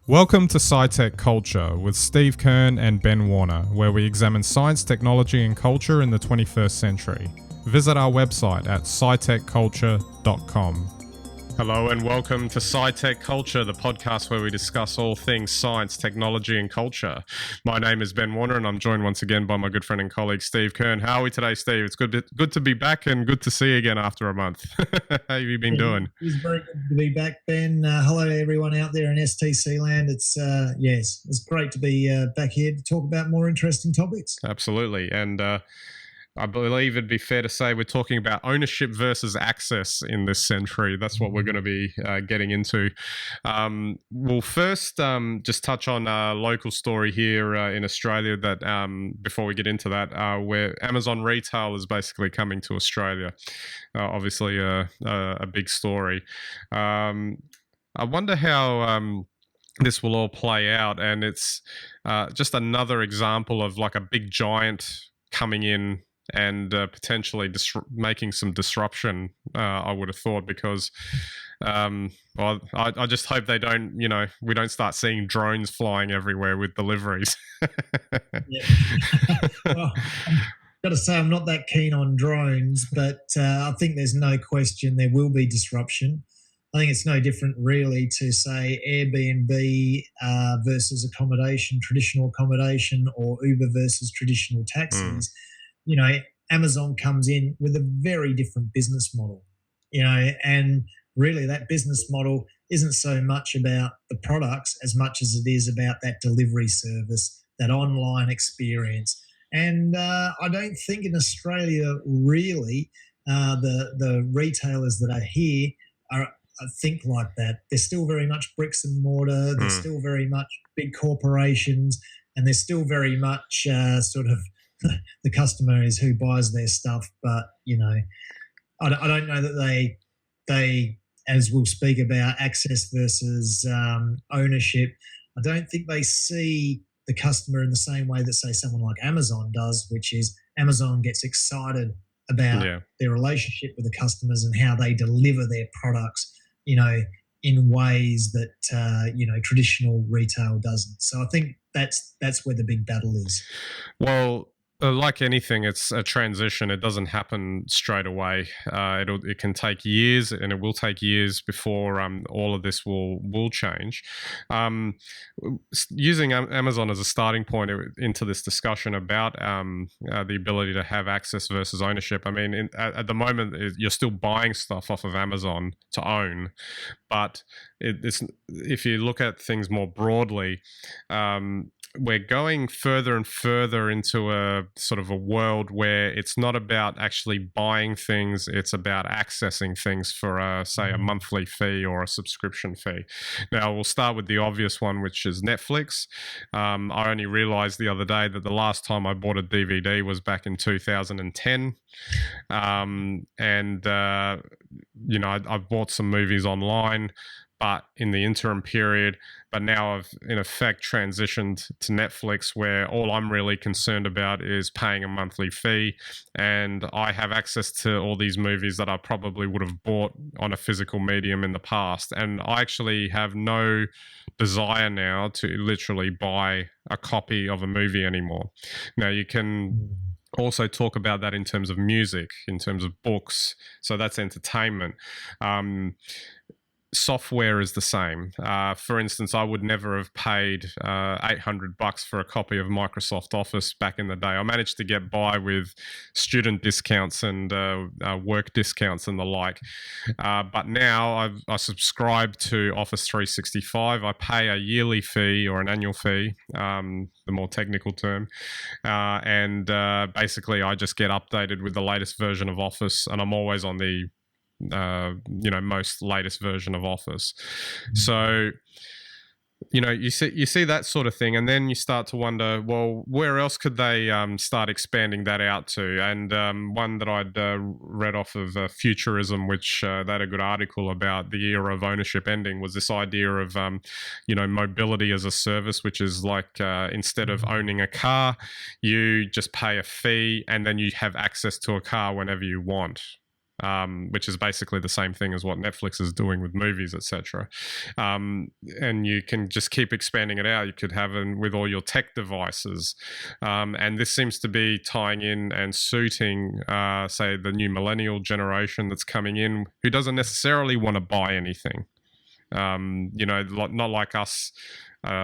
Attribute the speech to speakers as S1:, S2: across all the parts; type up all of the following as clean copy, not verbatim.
S1: Welcome to SciTech Culture with Steve Kern and Ben Warner, where we examine science, technology, and culture in the 21st century. Visit our website at scitechculture.com. Hello and welcome to SciTech Culture, the podcast where we discuss all things science, technology, and culture. My name is Ben Warner, and I'm joined once again by my good friend and colleague, Steve Kern. How are we today, Steve? It's good to be back and good to see you again after a month. How have you been doing?
S2: It's very good to be back, Ben. Hello to everyone out there in STC land. It's great to be back here to talk about more interesting topics.
S1: Absolutely. And I believe it'd be fair to say we're talking about ownership versus access in this century. That's what we're going to be getting into. We'll first just touch on a local story here in Australia that before we get into that, where Amazon retail is basically coming to Australia. Obviously a big story. I wonder how this will all play out, and it's just another example of like a big giant coming in and potentially making some disruption, I would have thought, because I just hope they don't, we don't start seeing drones flying everywhere with deliveries.
S2: Well, I've got to say I'm not that keen on drones, but I think there's no question there will be disruption. I think it's no different really to say Airbnb versus traditional accommodation, or Uber versus traditional taxis. Amazon comes in with a very different business model, and really that business model isn't so much about the products as much as it is about that delivery service, that online experience. And I don't think in Australia really the retailers that are here think like that. They're still very much bricks and mortar. They're still very much big corporations, and they're still very much sort of the customer is who buys their stuff. But I don't know that they, as we'll speak about, access versus ownership, I don't think they see the customer in the same way that, say, someone like Amazon does, which is Amazon gets excited about their relationship with the customers and how they deliver their products, in ways that traditional retail doesn't. So I think that's where the big battle is.
S1: Well, like anything, it's a transition. It doesn't happen straight away. It can take years, and it will take years before all of this will change. Using Amazon as a starting point into this discussion about the ability to have access versus ownership. I mean, at the moment, you're still buying stuff off of Amazon to own, but if you look at things more broadly, we're going further and further into a sort of a world where it's not about actually buying things, it's about accessing things for, say, a monthly fee or a subscription fee. Now, we'll start with the obvious one, which is Netflix. I only realized the other day that the last time I bought a DVD was back in 2010. I've bought some movies online, but in the interim period, but now I've in effect transitioned to Netflix, where all I'm really concerned about is paying a monthly fee, and I have access to all these movies that I probably would have bought on a physical medium in the past. And I actually have no desire now to literally buy a copy of a movie anymore. Now, you can also talk about that in terms of music, in terms of books. So that's entertainment. Software is the same. For instance, I would never have paid $800 for a copy of Microsoft Office back in the day. I managed to get by with student discounts and work discounts and the like. But now I subscribe to Office 365. I pay a yearly fee or an annual fee, the more technical term. And basically, I just get updated with the latest version of Office, and I'm always on the most latest version of Office. So, you see that sort of thing, and then you start to wonder, well, where else could they start expanding that out to? And one that I'd read off of Futurism, which they had a good article about the era of ownership ending, was this idea of mobility as a service, which is like instead of owning a car, you just pay a fee, and then you have access to a car whenever you want. which is basically the same thing as what Netflix is doing with movies, etc. And you can just keep expanding it out. You could have it with all your tech devices. And this seems to be tying in and suiting, say, the new millennial generation that's coming in, who doesn't necessarily want to buy anything. Not like us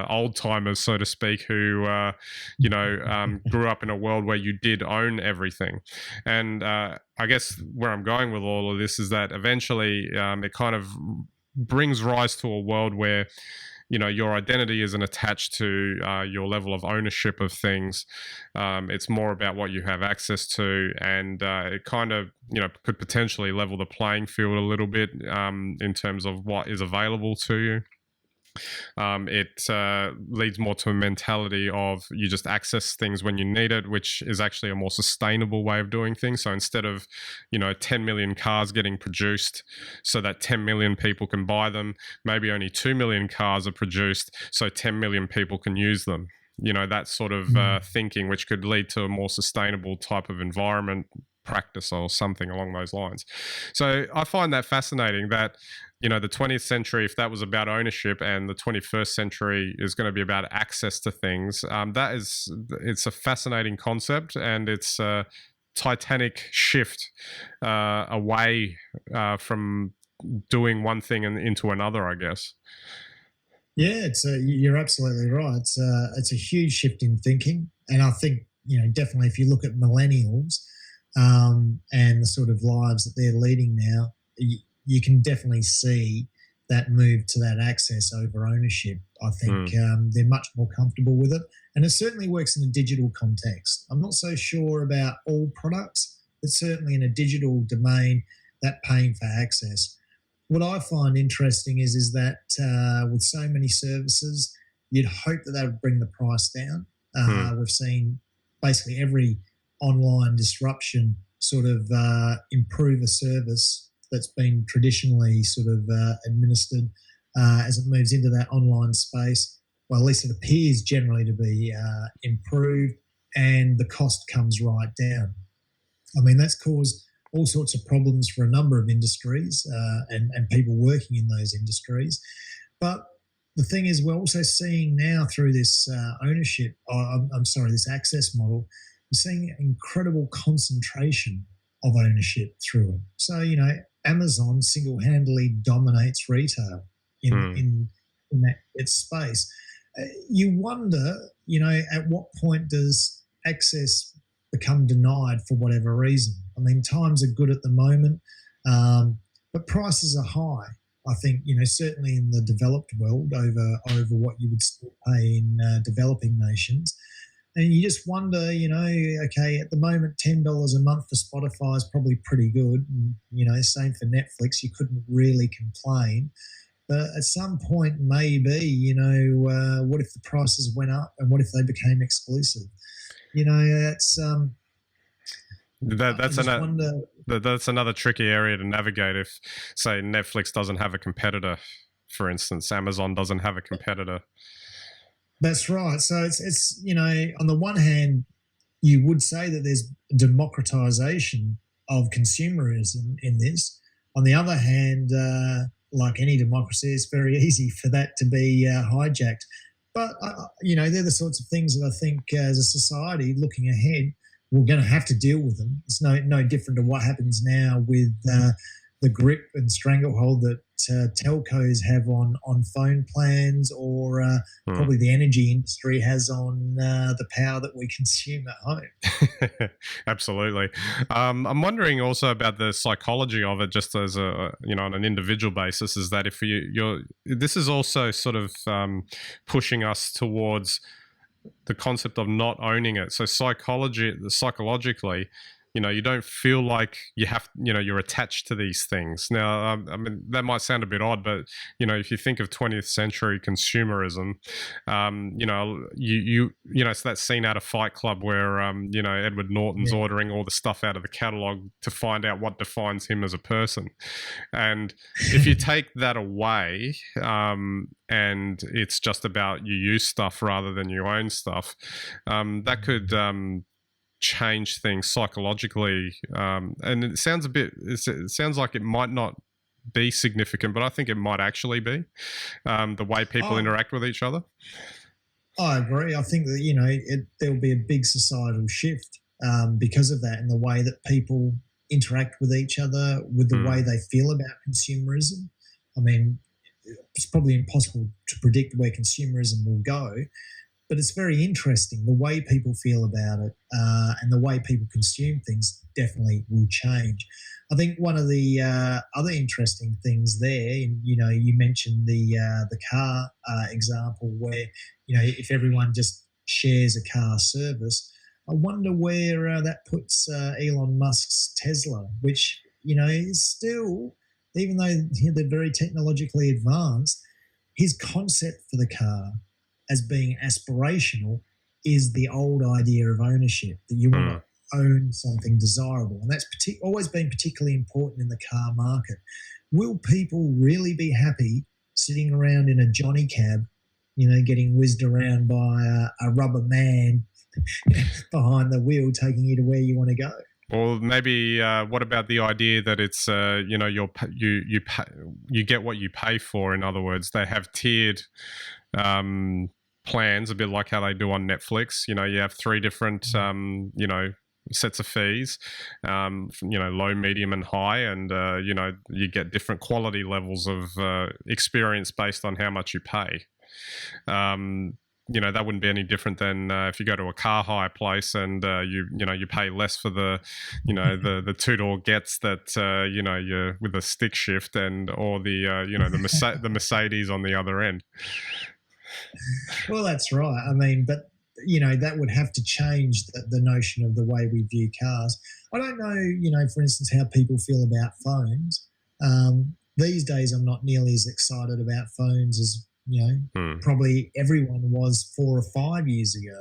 S1: old timers, so to speak, who grew up in a world where you did own everything. And I guess where I'm going with all of this is that eventually it kind of brings rise to a world where your identity isn't attached to your level of ownership of things. It's more about what you have access to, and it kind of could potentially level the playing field a little bit in terms of what is available to you. It leads more to a mentality of you just access things when you need it, which is actually a more sustainable way of doing things. So instead of 10 million cars getting produced so that 10 million people can buy them, maybe only 2 million cars are produced so 10 million people can use them. That sort of thinking, which could lead to a more sustainable type of environment, practice, or something along those lines. So I find that fascinating that the 20th century, if that was about ownership, and the 21st century is going to be about access to things, it's a fascinating concept, and it's a titanic shift away from doing one thing and into another, I guess.
S2: Yeah, you're absolutely right. It's a huge shift in thinking, and I think definitely if you look at millennials and the sort of lives that they're leading now, you can definitely see that move to that access over ownership. I think they're much more comfortable with it, and it certainly works in a digital context. I'm not so sure about all products, but certainly in a digital domain, that paying for access. What I find interesting is that with so many services, you'd hope that would bring the price down. We've seen basically every online disruption sort of improve a service that's been traditionally sort of administered as it moves into that online space. Well, at least it appears generally to be improved, and the cost comes right down. I mean, that's caused all sorts of problems for a number of industries and people working in those industries. But the thing is, we're also seeing now through this this access model, we're seeing incredible concentration of ownership through it. So, Amazon single-handedly dominates retail in that its space. You wonder, at what point does access become denied for whatever reason? I mean, times are good at the moment, but prices are high. I think, certainly in the developed world over what you would still pay in developing nations. And you just wonder, okay, at the moment, $10 a month for Spotify is probably pretty good. And, same for Netflix. You couldn't really complain. But at some point, maybe, what if the prices went up, and what if they became exclusive? It's
S1: that's another tricky area to navigate. If, say, Netflix doesn't have a competitor, for instance, Amazon doesn't have a competitor.
S2: That's right. So it's on the one hand, you would say that there's democratization of consumerism in this. On the other hand, like any democracy, it's very easy for that to be hijacked. But, they're the sorts of things that I think as a society looking ahead, we're going to have to deal with them. It's no different to what happens now with the grip and stranglehold that telcos have on phone plans, or probably the energy industry has on the power that we consume at home.
S1: Absolutely. I'm wondering also about the psychology of it, just as on an individual basis, is that if this is also sort of pushing us towards the concept of not owning it. So psychologically, you don't feel like you have, you're attached to these things. Now, I mean, that might sound a bit odd, but, if you think of 20th century consumerism, it's that scene out of Fight Club where, Edward Norton's ordering all the stuff out of the catalog to find out what defines him as a person. And if you take that away, and it's just about you use stuff rather than you own stuff, that could, change things psychologically. And it sounds it sounds like it might not be significant, but I think it might actually be the way people interact with each other.
S2: I agree. I think that, there'll be a big societal shift because of that, and the way that people interact with each other, with the way they feel about consumerism. I mean, it's probably impossible to predict where consumerism will go, but it's very interesting. The way people feel about it and the way people consume things definitely will change. I think one of the other interesting things there, you mentioned the car example where, if everyone just shares a car service, I wonder where that puts Elon Musk's Tesla, which, is still, even though they're very technologically advanced, his concept for the car as being aspirational is the old idea of ownership, that you want to own something desirable. And that's always been particularly important in the car market. Will people really be happy sitting around in a Johnny cab, getting whizzed around by a rubber man behind the wheel, taking you to where you want to go?
S1: Or maybe what about the idea that it's you get what you pay for? In other words, they have tiered plans, a bit like how they do on Netflix. You have 3 different sets of fees, low, medium, and high, and you get different quality levels of experience based on how much you pay. That wouldn't be any different than if you go to a car hire place and you pay less for the the 2-door gets that you're with a stick shift or the Mercedes on the other end.
S2: Well, that's right. I mean, but that would have to change the notion of the way we view cars. I don't know, for instance, how people feel about phones. These days, I'm not nearly as excited about phones as probably everyone was 4 or 5 years ago,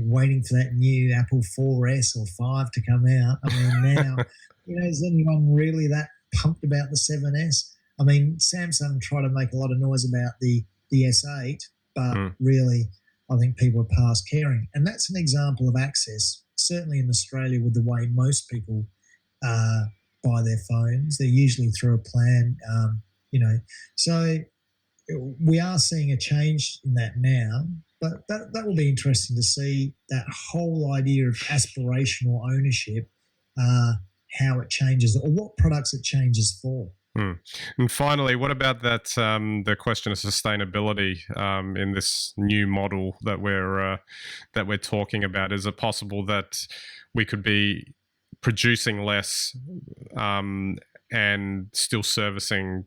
S2: waiting for that new Apple 4S or 5 to come out. I mean, now, is anyone really that pumped about the 7S? I mean, Samsung tried to make a lot of noise about the S8, but really, I think people are past caring. And that's an example of access, certainly in Australia, with the way most people buy their phones. They're usually through a plan, So we are seeing a change in that now, but that will be interesting to see, that whole idea of aspirational ownership, how it changes or what products it changes for.
S1: And finally, what about that the question of sustainability in this new model that we're talking about? Is it possible that we could be producing less and still servicing,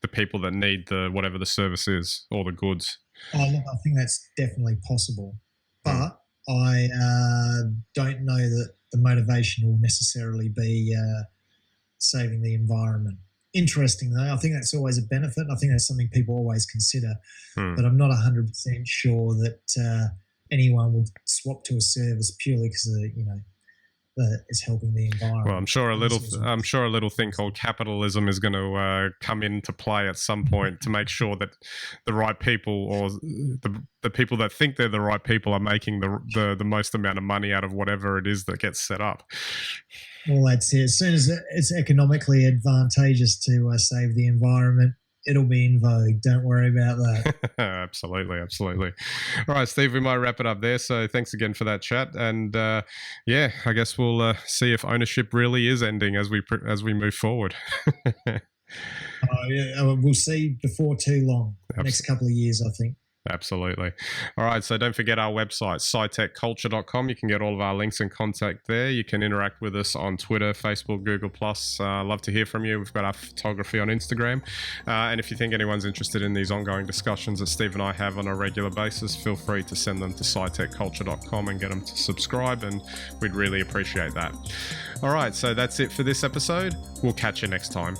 S1: the people that need whatever the service is or the goods?
S2: Oh, look, I think that's definitely possible, but I don't know that the motivation will necessarily be saving the environment. Interesting, though. I think that's always a benefit. I think that's something people always consider, but I'm not 100% sure that anyone would swap to a service purely because that it's helping the environment.
S1: Well, I'm sure a little thing called capitalism is going to come into play at some point to make sure that the right people, or the people that think they're the right people, are making the most amount of money out of whatever it is that gets set up.
S2: Well, that's it. As soon as it's economically advantageous to save the environment, it'll be in vogue. Don't worry about that.
S1: Absolutely. All right, Steve, we might wrap it up there. So thanks again for that chat. And I guess we'll see if ownership really is ending as we move forward.
S2: We'll see before too long. Next couple of years, I think.
S1: Absolutely. All right. So don't forget our website, SciTechCulture.com. You can get all of our links and contact there. You can interact with us on Twitter, Facebook, Google+. Love to hear from you. We've got our photography on Instagram. And if you think anyone's interested in these ongoing discussions that Steve and I have on a regular basis, feel free to send them to SciTechCulture.com and get them to subscribe. And we'd really appreciate that. All right. So that's it for this episode. We'll catch you next time.